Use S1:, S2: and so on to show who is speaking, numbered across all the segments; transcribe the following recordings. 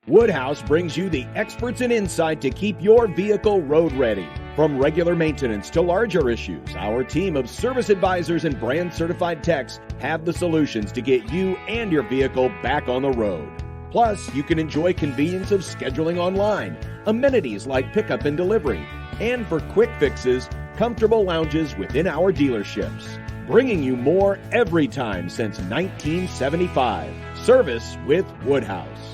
S1: Woodhouse brings you the experts and insight to keep your vehicle road ready. From regular maintenance to larger issues, our team of service advisors and brand certified techs have the solutions to get you and your vehicle back on the road. Plus, you can enjoy convenience of scheduling online, amenities like pickup and delivery, and for quick fixes, comfortable lounges within our dealerships. Bringing you more every time since 1975. Service with Woodhouse.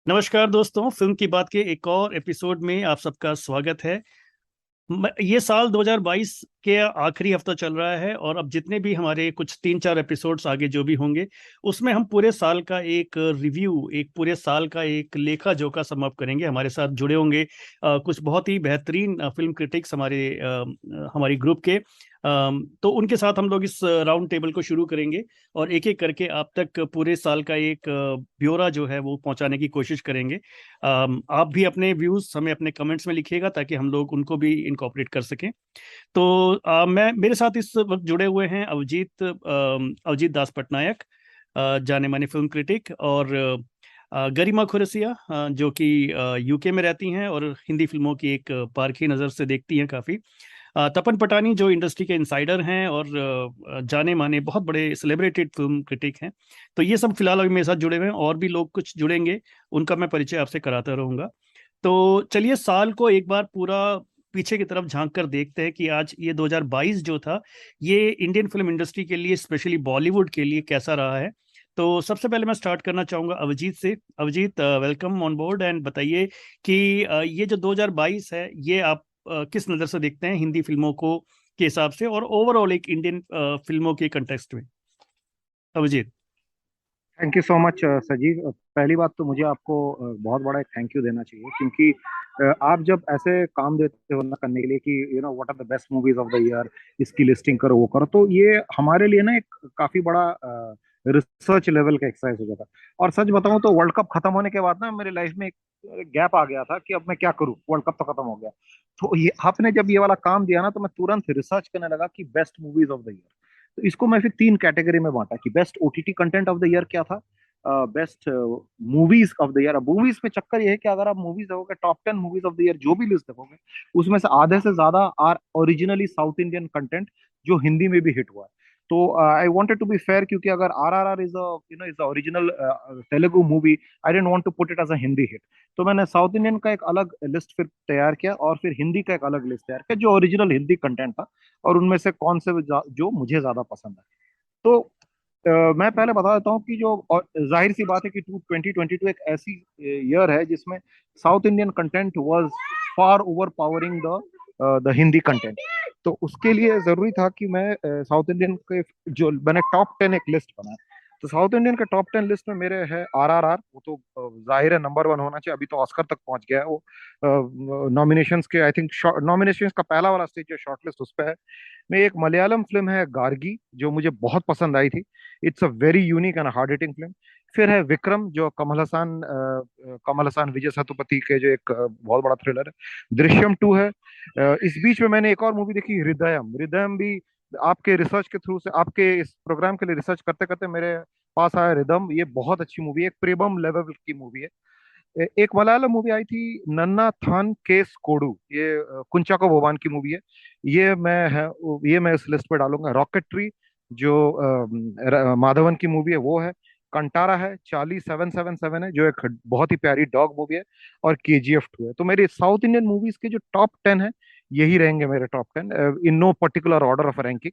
S2: नमस्कार दोस्तों, film की बात के एक और episode में आप सबका स्वागत है। ये साल 2022 के आखिरी हफ्ता चल रहा है और अब जितने भी हमारे कुछ 3-4 एपिसोड्स आगे जो भी होंगे उसमें हम पूरे साल का एक रिव्यू, एक पूरे साल का एक लेखा जोखा समाप्त करेंगे। हमारे साथ जुड़े होंगे कुछ बहुत ही बेहतरीन फिल्म क्रिटिक्स हमारी ग्रुप के। तो उनके साथ हम लोग इस राउंड टेबल को शुरू करेंगे और एक एक करके आप तक पूरे साल का एक ब्यौरा जो है वो पहुंचाने की कोशिश करेंगे। आप भी अपने व्यूज हमें अपने कमेंट्स में लिखिएगा ताकि हम लोग उनको भी इनकॉर्पोरेट कर सकें। तो मेरे साथ इस वक्त जुड़े हुए हैं अवजीत दास पटनायक, जाने माने फिल्म क्रिटिक, और गरिमा खुरसिया जो कि यूके में रहती हैं और हिंदी फिल्मों की एक पारखी नज़र से देखती हैं काफ़ी। तपन पटानी जो इंडस्ट्री के इनसाइडर हैं और जाने माने बहुत बड़े सेलिब्रेटेड फिल्म क्रिटिक हैं। तो ये सब फिलहाल अभी मेरे साथ जुड़े हुए हैं, और भी लोग कुछ जुड़ेंगे, उनका मैं परिचय आपसे कराता रहूँगा। तो चलिए साल को एक बार पूरा पीछे की तरफ झांक कर देखते हैं कि आज ये 2022 जो था ये इंडियन फिल्म इंडस्ट्री के लिए, स्पेशली बॉलीवुड के लिए कैसा रहा है। तो सबसे पहले मैं स्टार्ट करना चाहूँगा अभिजीत से। Abhijit, welcome on board, and बताइए कि ये जो 2022 है ये आप किस नज़र से देखते हैं हिंदी फिल्मों को के हिसाब से और ओवरऑल एक इंडियन फिल्मों के कंटेक्स्ट में। Abhijit.
S3: Thank you so much Sajeev. पहली बात तो मुझे आपको बहुत बड़ा एक थैंक यू देना चाहिए, क्योंकि आप जब ऐसे काम देते हो ना करने के लिए कि you know what are the best movies of the year, इसकी लिस्टिंग करो वो करो, तो ये हमारे लिए ना एक काफी बड़ा रिसर्च लेवल का एक्सरसाइज हो जाता। और सच बताऊं तो वर्ल्ड कप खत्म होने के बाद ना मेरे लाइफ में एक गैप आ गया था कि अब मैं क्या करूं, वर्ल्ड कप तो खत्म हो गया। तो ये आपने जब ये वाला काम दिया ना तो मैं तुरंत रिसर्च करने लगा कि best movies of the year. तो इसको मैं फिर 3 कैटेगरी में बांटा कि best OTT content of the year क्या था, best movies of the year. अब मूवीज में चक्कर ये है कि अगर आप मूवीज देखोगे, top 10 movies of the year जो भी लिस्ट देखोगे, उसमें से आधे से ज्यादा are originally south Indian content जो हिंदी में भी हिट हुआ है। तो आई वांटेड टू बी फेयर, क्योंकि अगर RRR is is the original Telugu movie, I didn't want to put it as a Hindi hit. तो मैंने साउथ इंडियन का एक अलग लिस्ट फिर तैयार किया और फिर हिंदी का एक अलग लिस्ट तैयार किया जो ओरिजिनल हिंदी कंटेंट था, और उनमें से कौन से जो मुझे ज्यादा पसंद है। तो मैं पहले बता देता हूँ कि जो, और जाहिर सी बात है कि 2022 एक ऐसी ईयर है जिसमें south Indian content was far over powering the Hindi content. तो उसके लिए जरूरी था कि मैं साउथ इंडियन के जो मैंने टॉप 10 एक लिस्ट बनाया। तो साउथ इंडियन के टॉप 10 लिस्ट में मेरे है आरआरआर। वो तो जाहिर है नंबर 1 होना चाहिए, अभी तो ऑस्कर तक पहुंच गया है वो। नॉमिनेशंस के आई थिंक नॉमिनेशंस का पहला वाला स्टेज है, शॉर्टलिस्ट उस पर है। में एक मलयालम फिल्म है गार्गी, जो मुझे बहुत पसंद आई थी। It's a very unique and hard hitting film. फिर है विक्रम, जो कमल हसन विजय सेतुपति के जो एक बहुत बड़ा थ्रिलर है। दृश्यम 2 है। इस बीच में मैंने एक और मूवी देखी, हृदयम। हृदयम भी आपके रिसर्च के थ्रू से, आपके इस प्रोग्राम के लिए रिसर्च करते करते मेरे पास आया हृदयम। ये बहुत अच्छी मूवी है, एक प्रेमम लेवल की मूवी है। एक मलयालम मूवी आई थी नन्ना थान केस कोडू, ये कुंचाको बोबान की मूवी है। ये मैं है ये मैं इस लिस्ट पे डालूंगा। रॉकेटरी जो माधवन की मूवी है वो है। कंटारा है, चार्ली 777 है जो एक बहुत ही प्यारी डॉग मूवी है, और केजीएफ 2 है। तो मेरे साउथ इंडियन मूवीज के जो टॉप 10 है यही रहेंगे मेरे top 10, in no particular order of ranking.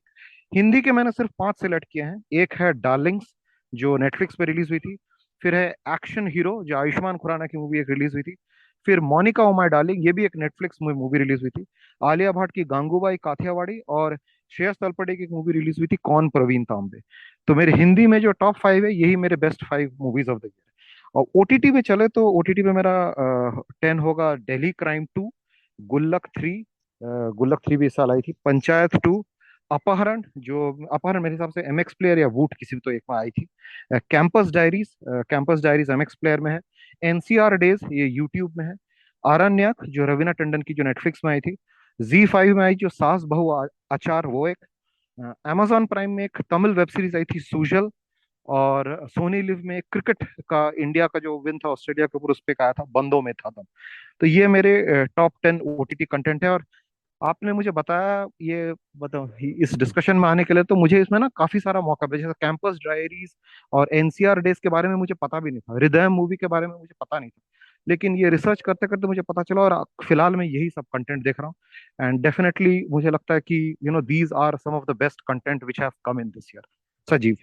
S3: Hindi के मैंने सिर्फ 5 सेलेक्ट किए हैं। एक है डार्लिंग्स जो नेटफ्लिक्स पे रिलीज हुई थी। फिर है एक्शन हीरो जो आयुष्मान खुराना की मूवी एक रिलीज हुई थी। फिर मोनिका ओ माय डार्लिंग, ये भी एक नेटफ्लिक्स मूवी रिलीज हुई थी। आलिया भट्ट की गांगूबाई काठियावाड़ी, और श्रेयस तलपड़े की एक मूवी रिलीज हुई थी कौन प्रवीण तांबे। तो मेरे हिंदी में जो टॉप 5 है यही मेरे best 5 movies of the year. और ओटीटी पे चले तो ओटीटी पे मेरा 10 होगा दिल्ली क्राइम 2, गुल्लक 3, गुल्लक 3 भी इस साल आई थी, पंचायत 2, अपहरण, जो अपहरण मेरे हिसाब से एमएक्स प्लेयर या वूट किसी भी तो एक में आई थी। कैंपस डायरीज एमएक्स प्लेयर में है। एनसीआर डेज ये यूट्यूब में है। आरण्यक जो रवीना टंडन की जो नेटफ्लिक्स में आई थी। Z5 में आई जो सास बहू आचार वो एक। amazon प्राइम में एक तमिल वेब सीरीज आई थी सुजल। और सोनी लिव में क्रिकेट का इंडिया का जो विन था ऑस्ट्रेलिया के ऊपर, उस पे का आया था, बंदों में था तब। तो ये मेरे टॉप 10 ओटीटी कंटेंट है। और आपने मुझे बताया ये, बताओ, इस डिस्कशन में आने के लिए, तो मुझे इसमें ना काफी सारा मौका मिला। जैसे कैंपस डायरीज और एनसीआर डेज के बारे में मुझे पता भी नहीं था, हृदय मूवी के बारे में मुझे पता नहीं था, लेकिन ये रिसर्च करते करते मुझे पता चला, और फिलहाल मैं यही सब कंटेंट देख रहा हूँ। एंड डेफिनेटली मुझे लगता है कि these are some of the best content which have come in this year. Sajeev.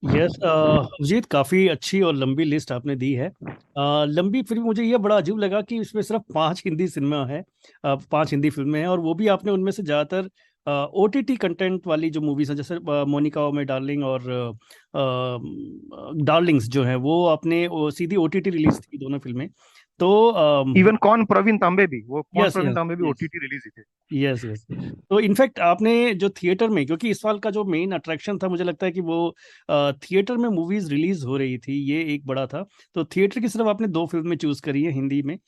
S2: Yes Abhijit, काफी अच्छी और लंबी लिस्ट आपने दी है। लंबी, फिर भी मुझे ये बड़ा अजीब लगा कि इसमें सिर्फ 5 हिंदी सिनेमा है, 5 हिंदी फिल्में हैं, और वो भी आपने उनमें से ज्यादातर ओटीटी कंटेंट वाली जो मूवीज हैं, जैसे मोनिका में डार्लिंग और डार्लिंग्स जो है, वो आपने सीधी ओटीटी रिलीज थी दोनों फिल्में। तो
S3: इवन कौन प्रवीण तांबे भी, वो कौन
S2: यस
S3: प्रवीण
S2: यस
S3: तांबे भी
S2: यस
S3: ओटीटी रिलीज ही थे।
S2: Yes yes. तो इनफैक्ट आपने जो थिएटर में, क्योंकि इस साल का जो मेन अट्रैक्शन था, मुझे लगता है कि वो थिएटर में मूवीज रिलीज हो रही थी, ये एक बड़ा था। तो थिएटर की सिर्फ आपने 2 फिल्में चूज करी है हिंदी में।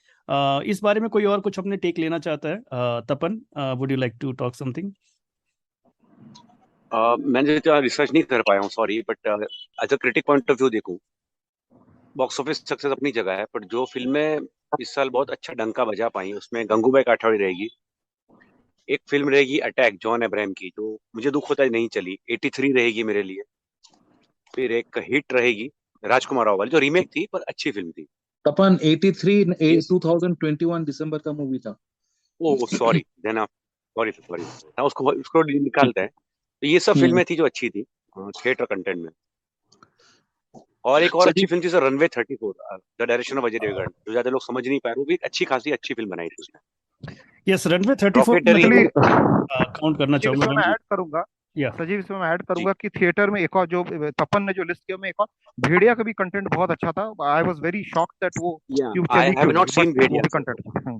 S2: इस बारे में कोई और कुछ अपने टेक लेना चाहता है? Tapan, would you like to talk something?
S4: मैंने तो रिसर्च नहीं कर पाया हूँ, sorry, but as a critic point of view देखूं, बॉक्स ऑफिस सक्सेस अपनी जगह है, पर जो फिल्में इस साल बहुत अच्छा डंका बजा पाई उसमें गंगूबाई काठौड़ी रहेगी। एक फिल्म रहेगी अटैक, जॉन अब्राहम की, जो मुझे दुख होता है नहीं चली। 83 रहेगी मेरे लिए। फिर एक हिट रहेगी राजकुमार राव वाली, जो रीमेक थी पर अच्छी फिल्म थी।
S5: तपन 83
S4: Yes.
S5: 2021 दिसंबर का मूवी था।
S4: ओ सॉरी, देना, सॉरी सॉरी, उसको उसको निकालते हैं। तो ये सब
S5: हम्म।
S4: फिल्में थी जो अच्छी थी थिएटर कंटेंट में। और एक और अच्छी
S5: सजीव,
S4: फिल्म थी sir, runway 34, the direction of Ajay Devgn, जो ज्यादा लोग समझ नहीं पाए, वो भी एक अच्छी खासी अच्छी फिल्म बनाई थी उसने।
S2: यस, रनवे 34 मैं
S4: रॉकेटरी।
S3: एक्चुअली
S2: काउंट करना
S3: सजीव,
S2: चाहूंगा
S3: इसमें मैं
S2: रनवे।
S3: ऐड करूंगा,
S2: या
S3: सजीव इसमें मैं ऐड
S4: जी,
S3: करूंगा कि थिएटर में एक और जो तपन ने जो लिस्ट किया, में एक और भेड़िया का भी कंटेंट बहुत अच्छा था। I was very shocked that वो
S4: या
S3: क्यों
S4: आई
S3: चली
S4: हैव
S3: क्यों
S4: नॉट
S3: नहीं,
S4: सीन
S3: बट वो
S4: भेड़िया
S3: भी
S4: सर।
S3: कंटेंट था।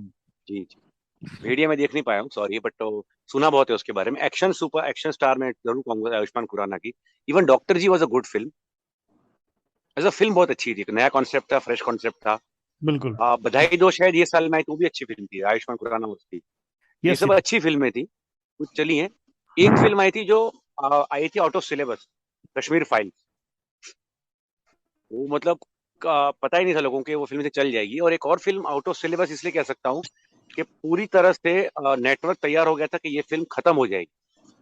S4: जी जी, भेड़िया मैं देख नहीं पाया हूँ, सॉरी, बट तो सुना बहुत है उसके बारे में। एक्शन सुपर एक्शन स्टार मैं जरूर कहूंगा आयुष्मान खुराना की। Even doctor G was a good film. As a film बहुत अच्छी थी, एक नया कॉन्सेप्ट था, फ्रेश कॉन्सेप्ट था।
S2: बिल्कुल।
S4: बधाई दो शायद ये साल में आई, तो वो भी अच्छी फिल्म थी, आयुष्मान खुराना उसकी। ये
S2: यस
S4: सब अच्छी फिल्में थी, कुछ चली हैं। एक फिल्म आई थी जो आई थी out of syllabus, Kashmir file. वो मतलब पता ही नहीं था लोगों के वो फिल्म से चल जाएगी। और एक और फिल्म आउट ऑफ सिलेबस इसलिए कह सकता हूँ कि पूरी तरह से नेटवर्क तैयार हो गया था कि ये फिल्म खत्म हो जाएगी,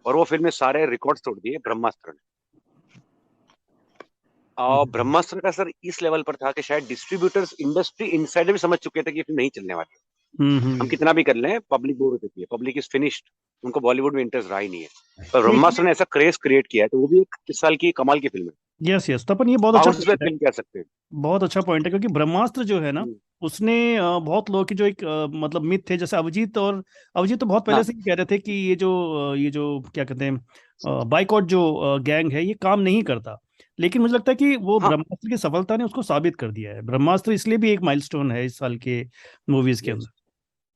S4: और वो फिल्म ने सारे रिकॉर्ड तोड़ दिए, ब्रह्मास्त्र ने। और ब्रह्मास्त्र का असर इस लेवल पर था कि शायद डिस्ट्रीब्यूटर्स, इंडस्ट्री इनसाइडर भी समझ चुके थे कि ये फिल्म नहीं चलने वाली। हम कितना भी कर लें, पब्लिक बोर हो चुकी है, पब्लिक इज फिनिश्ड, उनको बॉलीवुड में इंटरेस्ट रहा ही नहीं है। पर ब्रह्मास्त्र ने ऐसा क्रेज क्रिएट किया है, तो वो भी एक इस साल की कमाल की फिल्म है।
S2: यस यस, तपन ये बहुत अच्छा
S4: बाउंस बैक
S2: पॉइंट है।
S4: फिल्म कह सकते हैं।
S2: बहुत अच्छा पॉइंट है, क्योंकि ब्रह्मास्त्र जो है ना,
S4: हम्म,
S2: उसने बहुत लोगों की जो एक मतलब मिथ थे, जैसे अभिजीत, और अभिजीत तो बहुत पहले
S4: हाँ
S2: से ही कह रहे थे कि ये जो क्या कहते हैं, बाइकॉट जो गैंग है, ये काम नहीं करता। लेकिन मुझे लगता है कि वो
S4: हाँ।
S2: ब्रह्मास्त्र की सफलता ने उसको साबित कर दिया है। ब्रह्मास्त्र इसलिए भी एक माइलस्टोन है इस साल के मूवीज के
S4: यस।
S2: अंदर।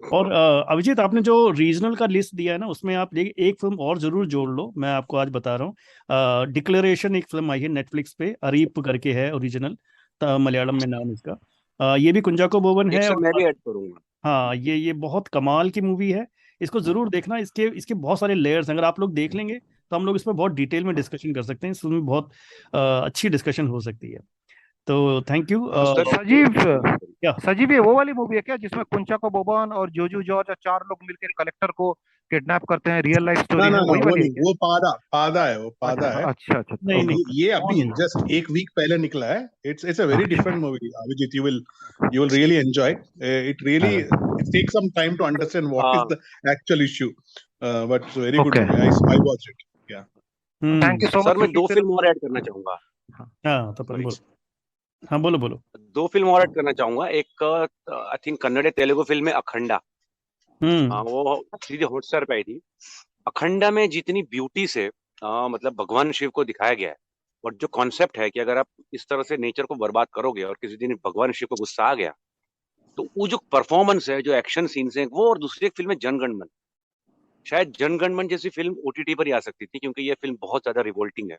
S2: और अभिजीत, आपने जो रीजनल का लिस्ट दिया है ना, उसमें आप देखिए, एक फिल्म और जरूर जोड़ लो, मैं आपको आज बता रहा हूँ। डिक्लेरेशन एक फिल्म आई है नेटफ्लिक्स पे, अरीप करके है ओरिजिनल, मलयालम में नाम इसका। ये भी कुंजाको बोबन
S4: एक
S2: है,
S4: से
S2: और
S4: मैं भी ऐड करूंगा।
S2: हाँ, ये बहुत कमाल की मूवी है। इसको जरूर देखना, इसके इसके बहुत सारे लेयर्स हैं। अगर आप लोग देख लेंगे तो हम लोग इस पर बहुत डिटेल में डिस्कशन कर सकते हैं, इस फिल्म में बहुत अच्छी डिस्कशन हो सकती है। तो थैंक यू।
S4: सर
S3: सजीव,
S2: क्या?
S3: सजीव ये वो वाली मूवी है क्या जिसमें कुंचाको बोबन और जोजू जॉर्ज और 4 लोग मिलकर कलेक्टर को किडनैप करते हैं? रियल लाइफ
S6: ना
S3: स्टोरी
S6: ना
S3: है,
S6: ना,
S3: वही
S6: वो
S3: वाली है
S6: नहीं,
S3: क्या?
S6: वो पादा पादा है, वो पादा
S3: अच्छा
S6: है।
S3: अच्छा अच्छा अच्छा,
S2: नहीं
S6: ये
S2: नहीं,
S3: ओके
S6: ये
S2: वो
S6: अभी
S2: नहीं।
S6: जस्ट एक वीक पहले निकला है। इट्स अ वेरी
S3: अच्छा
S6: different movie Abhijit, you will really enjoy it, really it takes some time to understand what is
S4: हाँ,
S6: the actual issue, but it's a very good
S3: okay,
S6: movie. I watched it. Yeah.
S3: Thank you so
S4: sir
S3: much
S4: मैं
S3: सुजीत
S4: दो
S3: फिर।
S4: Film और add करना चाहूंगा।
S3: हाँ,
S2: हाँ, तपन
S4: sorry,
S2: बोलो। हाँ, बोलो बोलो।
S4: दो फिल्म और ऐड करना चाहूंगा। एक I think Kannada Telugu film है अखंडा।
S2: हम्म।
S4: वो सीधे हॉटस्टार पे आई थी। अखंडा में जितनी ब्यूटी से मतलब भगवान शिव को दिखाया गया है, और जो कॉन्सेप्ट है कि अगर आप इस तरह से नेचर को बर्बाद करोगे और किसी दिन भगवान शिव को गुस्सा आ गया, तो वो जो परफॉर्मेंस है, जो एक्शन सीन्स हैं वो, और दूसरी एक फिल्म है जनगण मन। शायद जनगण मन जैसी फिल्म ओटीटी पर ही आ सकती थी, क्योंकि ये फिल्म बहुत ज्यादा रिवोल्टिंग है।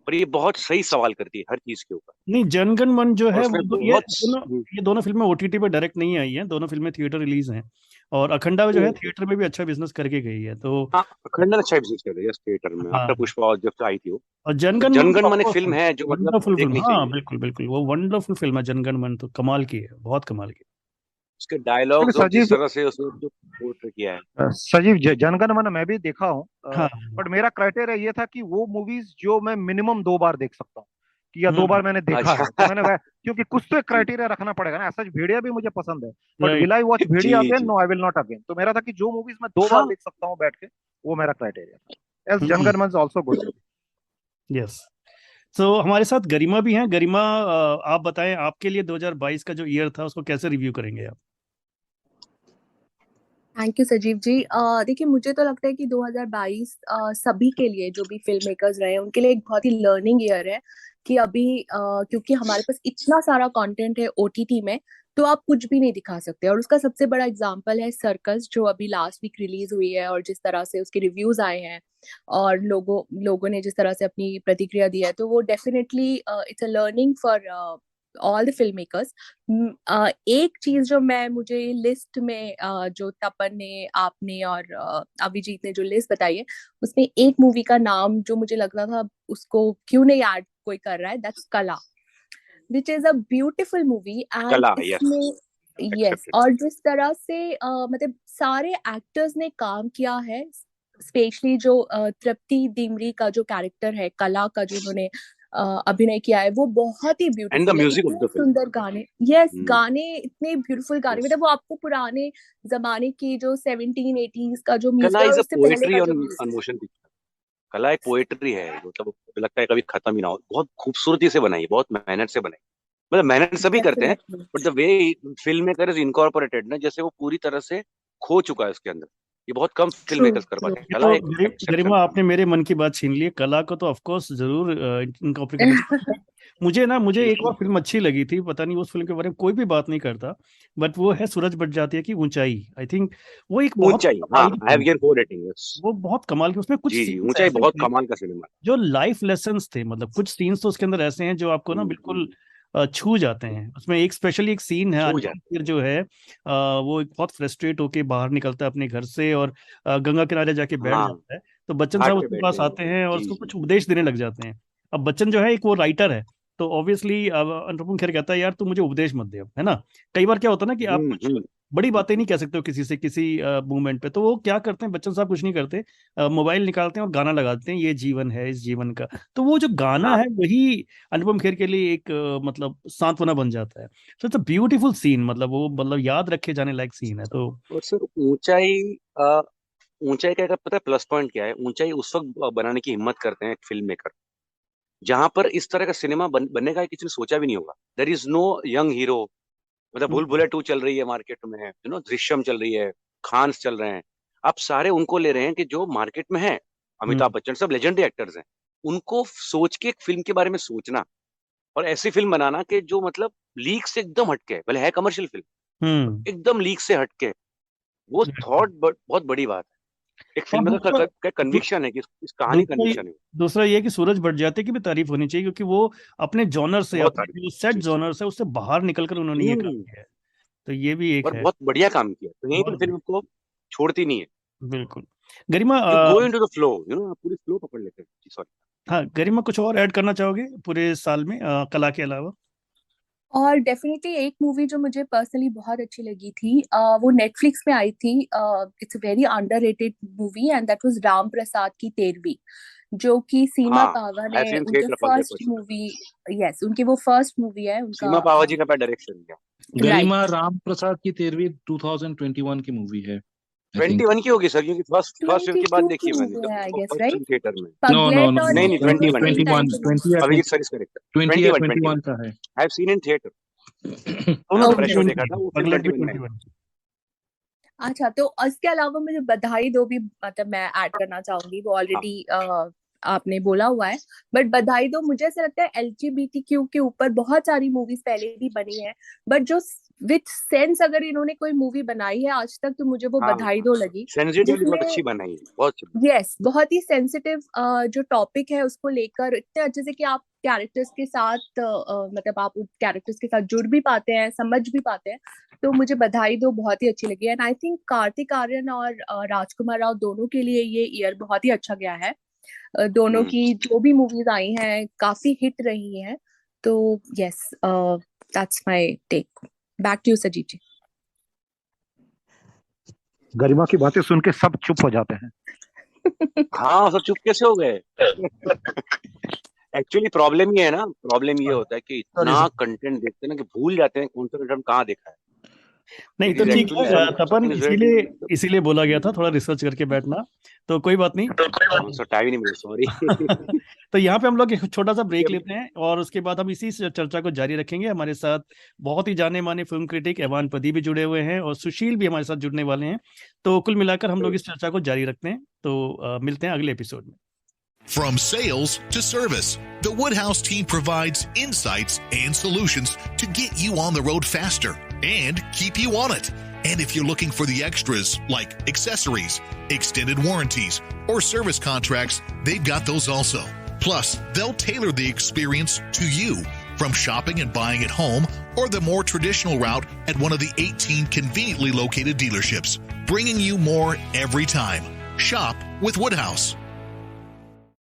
S4: पर ये बहुत सही सवाल करती है हर चीज के ऊपर,
S2: नहीं, जनगण मन जो
S4: और
S2: है
S4: उसमें
S2: वो
S4: बहुत
S2: ये दोनों फिल्में ओटीटी पे डायरेक्ट नहीं आई हैं, दोनों फिल्में थिएटर रिलीज हैं। और अखंडा जो है थिएटर में भी अच्छा बिजनेस करके गई है, तो
S4: हाँ, खंडन अच्छा बिजनेस कर रही है थिएटर में आफ्टर
S2: हाँ।
S4: पुष्पा और जब से आई थी वो।
S2: और
S4: तो
S2: जनगण मन
S4: जनगण
S2: तो
S4: मन एक
S2: ऑफकोर्स
S4: फिल्म है जो मतलब
S2: वंडरफुल फिल्म,
S4: देखनी
S2: हाँ
S4: चाहिए।
S2: बिल्कुल बिल्कुल, वो वंडरफुल फिल्म है जनगण मन, तो कमाल की है, बहुत कमाल की।
S4: उसके
S3: एक्चुअली
S4: डायलॉग्स और जिस
S3: सजीव
S4: तरह से उसने जो पोर्ट्रे किया है।
S3: सजीव जनगण मन मैं भी देखा हूँ,
S2: हाँ।
S3: बट मेरा क्राइटेरिया ये था कि वो मूवीज जो मैं मिनिमम 2 बार देख सकता हूँ, कि या 2 बार मैंने देखा
S4: अच्छा
S3: है, तो मैंने वह, क्योंकि कुछ तो एक क्राइटेरिया रखना पड़ेगा ना। ऐसा भेड़िया भी मुझे पसंद है, but
S2: right.
S3: Will I watch Bhediya
S4: जी
S3: अगेन?
S4: जी
S3: no, I will not again. तो मेरा था कि जो मूवीज मैं 2 बार
S4: हाँ।
S3: देख सकता हूँ बैठ के, वो मेरा क्राइटेरिया था। एस जनगण मन ऑल्सो गुड मूवी।
S2: यस। तो हमारे साथ गरिमा भी हैं। गरिमा, आप बताएं, आपके लिए 2022 का जो ईयर था उसको कैसे रिव्यू करेंगे आप?
S7: थैंक यू सजीव जी। देखिए, मुझे तो लगता है कि 2022 सभी के लिए, जो भी फिल्म मेकर्स रहे हैं, उनके लिए एक बहुत ही लर्निंग ईयर है। कि अभी क्योंकि हमारे पास इतना सारा कंटेंट है ओटीटी में, तो आप कुछ भी नहीं दिखा सकते। और उसका सबसे बड़ा एग्जांपल है सर्कस, जो अभी लास्ट वीक रिलीज हुई है, और जिस तरह से उसके रिव्यूज आए हैं और लोगों ने जिस तरह से अपनी प्रतिक्रिया दी है, तो वो definitely it's a learning for all the film makers. एक चीज जो मुझे लिस्ट में जो तपन ने, आपने और अभिजीत ने जो लिस्ट बताई है, उसमें एक मूवी का नाम जो मुझे लग रहा था उसको क्यों नहीं ऐड कोई कर रहा है, दैट्स कला, which is a beautiful movie. And
S4: कला, यस,
S7: इसमें यस,
S4: एक्सेप्टेड।
S7: और जिस तरह से मतलब सारे एक्टर्स ने काम किया है, स्पेशली जो तृप्ति डिमरी का जो कैरेक्टर है, कला का जो उन्होंने अभिनय किया है, वो बहुत ही
S4: एंड द
S7: ब्यूटीफुल है।
S4: म्यूजिक ऑफ
S7: इतने
S4: द फिल्म।
S7: सुंदर गाने, यस, गाने इतने ब्यूटीफुल गाने,
S4: यस,
S7: मतलब वो आपको पुराने जमाने की जो 1780s का जो म्यूजिक
S4: कला
S7: है और
S4: इज अ
S7: उससे पहले
S4: पोएट्री
S7: का जो
S4: ऑन
S7: म्यूजिक।
S4: Motion picture. कला एक पोएट्री है, मतलब लगता है कभी खत्म ही ना हो। बहुत खूबसूरती से बनाई है, बहुत मेहनत से बनाई। मतलब मेहनत सभी करते हैं,
S7: definitely
S4: but the way film maker is incorporated ना, जैसे वो पूरी तरह से खो चुका है उसके अंदर। ये बहुत कम फिल्म
S7: ट्रू
S4: मेकर्स कर
S7: ट्रू।
S4: पाते हैं।
S2: ये
S4: कला
S2: तो
S4: एक एक्सेप्शन
S2: गरिमा,
S4: है।
S2: आपने मेरे मन की बात छीन ली है। कला को तो ऑफ कोर्स जरूर इनकॉर्पोरेट करना चाहिए। मुझे एक और
S4: बिल्कुल।
S2: फिल्म अच्छी लगी थी, पता नहीं उस फिल्म के बारे में कोई भी बात नहीं करता, बट वो है सूरज बच जाती है की ऊंचाई। आई थिंक वो एक बहुत
S4: ऊंचाई, हाँ,
S2: कमाल की
S4: आई हैव
S2: फिल्म
S4: गिवन
S2: थी।
S4: 4 रेटिंग, यस।
S2: वो बहुत कमाल की, उसमें कुछ
S4: जी जी,
S2: सीन्स
S4: ऊंचाई
S2: ऐसे
S4: बहुत
S2: थे
S4: कमाल का सिनेमा
S2: जो लाइफ लेसन्स थे। मतलब कुछ सीन्स तो उसके अंदर ऐसे हैं जो आपको
S4: है।
S2: ना बिल्कुल छू जाते हैं। उसमें एक स्पेशली एक सीन है,
S4: छू
S2: अनुपम
S4: जाते
S2: खेर जो है वो एक बहुत फ्रस्ट्रेट होके बाहर निकलता है अपने घर से, और गंगा किनारे जाके
S4: हैं।
S2: बैठ
S4: हाँ,
S2: जाता है। तो बच्चन
S4: घाट
S2: साहब
S4: पे
S2: उसके
S4: बैठते
S2: पास
S4: हैं।
S2: आते हैं और
S4: जी
S2: उसको
S4: जी।
S2: कुछ उपदेश देने लग जाते हैं। अब बच्चन जो है एक वो राइटर है, तो ऑब्वियसली अनुपम खेर कहता है यार तू मुझे उपदेश मत दे अब, है ना। कई बार क्या होता है ना कि आप कुछ
S4: हम्म।
S2: बड़ी बातें नहीं कह सकते हो किसी से किसी मूवमेंट पे, तो वो क्या करते हैं बच्चन साहब, कुछ नहीं करते, मोबाइल निकालते हैं और गाना लगाते हैं, ये जीवन है इस जीवन का। तो वो जो गाना
S4: हाँ,
S2: है वही अनुपम खेर के लिए एक मतलब सांत्वना बन जाता है। तो इट्स अ ब्यूटीफुल सीन, मतलब वो मतलब याद रखे जाने लायक सीन है। तो
S4: और सर ऊंचाई, अ, ऊंचाई का पता है प्लस पॉइंट क्या है? ऊंचाई उस वक्त बनाने की हिम्मत करते हैं एक फिल्म मेकर जहां पर इस तरह का सिनेमा बनेगा किसी ने सोचा भी नहीं होगा। There is no young hero. मतलब भूल भुलैया 2 चल रही है मार्केट में, दृश्यम चल रही है, खान्स चल रहे हैं। आप सारे उनको ले रहे हैं कि जो मार्केट में है। अमिताभ
S2: हम्म
S4: बच्चन सब लेजेंडरी एक्टर्स हैं। उनको सोच के एक फिल्म के बारे में सोचना और ऐसी फिल्म बनाना कि जो मतलब लीक से एकदम हटके है, भले है कमर्शियल फिल्म,
S2: हम्म।
S4: एकदम लीक से हटके है। वो थॉट बहुत बड़ी बात है। एक
S2: और
S4: फिल्म
S2: दूसरा
S4: का कन्विक्शन है कि इस कहानी
S2: दूसरा
S4: कन्विक्शन है।
S2: दूसरा ये है कि सूरज बड़जात्या की भी तारीफ होनी चाहिए, क्योंकि वो अपने जॉनर से,
S4: बहुत
S2: अपने
S4: तारीफ।
S2: जो सेट
S4: जी जी।
S2: जॉनर से, उससे बाहर निकलकर उन्होंने ये काम
S4: हम्म।
S2: किया है। तो ये भी एक
S4: और
S2: है।
S4: बहुत बढ़िया काम किया, कहीं
S2: बहुत
S4: भी फिल्म को छोड़ती नहीं है।
S2: बिल्कुल। Garima,
S4: you go into the flow, आप पूरी फ्लो पकड़ लेते हैं। जी सॉरी।
S2: हाँ गरिमा, कुछ और ऐड करना चाहोगे पूरे साल में कला के अलावा?
S7: और डेफिनेटली एक मूवी जो मुझे पर्सनली बहुत अच्छी लगी थी, वो नेटफ्लिक्स में आई थी। It's a very underrated movie, and that was Ram Prasad की 13वीं, जो कि सीमा
S4: हाँ,
S7: पावा
S4: आई हैव
S7: ने
S4: सीन
S7: उनके
S4: theatre for that
S7: first
S4: person.
S7: Movie, yes, उनकी वो फर्स्ट मूवी है उनका,
S4: सीमा पावाजी ने डायरेक्शन किया।
S5: गरिमा
S7: राइट।
S5: राम प्रसाद की 13वीं 2021 की मूवी है, आई थिंक।
S4: 21 की होगी सर, क्योंकि फर्स्ट फिल्म के बाद
S7: 22 की
S4: देखी मैंने
S7: मूवी
S4: जब
S7: है I guess,
S4: first
S7: right.
S4: Film theatre में।
S5: नो नो
S7: पगलेट
S5: नो
S7: और
S5: नो,
S4: नहीं नहीं,
S7: ये दोनों सेम टाइम
S5: 2021
S7: पे launch.
S5: 20
S4: Abhijit sir is correct. 21
S5: 21 का है।
S4: I have seen in theatre.
S2: दोनों
S4: जब
S7: ओके।
S4: फ्रेश हो
S2: 21
S4: देखा
S2: की,
S4: था, वो फिल्म
S2: पगलेट भी
S4: 21 में है।
S2: 21 की।
S7: अच्छा, तो इसके अलावा मुझे बधाई दो भी मतलब मैं ऐड करना चाहूंगी, वो
S4: हाँ
S7: ऑलरेडी आपने बोला हुआ है, बट बधाई दो मुझे ऐसा लगता है LGBTQ के ऊपर बहुत सारी मूवीज पहले भी बनी है, बट जो विथ सेंस अगर इन्होंने कोई मूवी बनाई है आज तक तो मुझे वो
S4: हाँ
S7: बधाई दो लगी,
S4: सेंसिटिवली बहुत
S7: जिसमें
S4: अच्छी बनाई है, बहुत अच्छी।
S7: यस बहुत ही सेंसिटिव जो टॉपिक है उसको लेकर इतने अच्छे से कि आप कैरेक्टर्स के साथ मतलब आप उन कैरेक्टर्स के साथ जुड़ भी पाते हैं, समझ भी पाते हैं, तो मुझे बधाई दो बहुत ही अच्छी लगी। And I think Kartik Aaryan और राजकुमार राव दोनों के लिए ये ईयर बहुत ही अच्छा गया है। दोनों की जो भी मूवीज आई हैं काफी हिट रही हैं, तो yes that's my take. Back to you Sajeev ji.
S3: गरिमा की बातें सुन के सब चुप हो जाते हैं।
S4: हाँ सब चुप कैसे हो गए? एक्चुअली प्रॉब्लम ये है ना, प्रॉब्लम ये होता है कि इतना कंटेंट देखते हैं ना कि भूल जाते हैं कौन सा कंटेंट कहाँ देखा है।
S2: नहीं तो
S4: It is
S2: ठीक
S4: actually
S2: है,
S4: some-
S2: Tapan
S4: something is very-
S2: इसीलिए बोला गया था थोड़ा रिसर्च करके बैठना, तो कोई बात नहीं।
S4: सर टाइम ही नहीं मिला, सॉरी।
S2: तो यहाँ पे हम लोग एक छोटा सा ब्रेक लेते हैं और उसके बाद हम इसी चर्चा को जारी रखेंगे। हमारे साथ बहुत ही जाने माने फिल्म क्रिटिक एवान पदी भी जुड़े हुए हैं और सुशील भी हमारे साथ जुड़ने वाले हैं, तो कुल मिलाकर हम लोग इस चर्चा को जारी रखते हैं। तो मिलते हैं अगले एपिसोड में।
S8: From sales to service, the Woodhouse team provides insights and solutions to get you on the road faster and keep you on it. And if you're looking for the extras like accessories, extended warranties, or service contracts, they've got those also. Plus, they'll tailor the experience to you, from shopping and buying at home or the more traditional route at one of the 18 conveniently located dealerships, bringing you more every time. Shop with Woodhouse.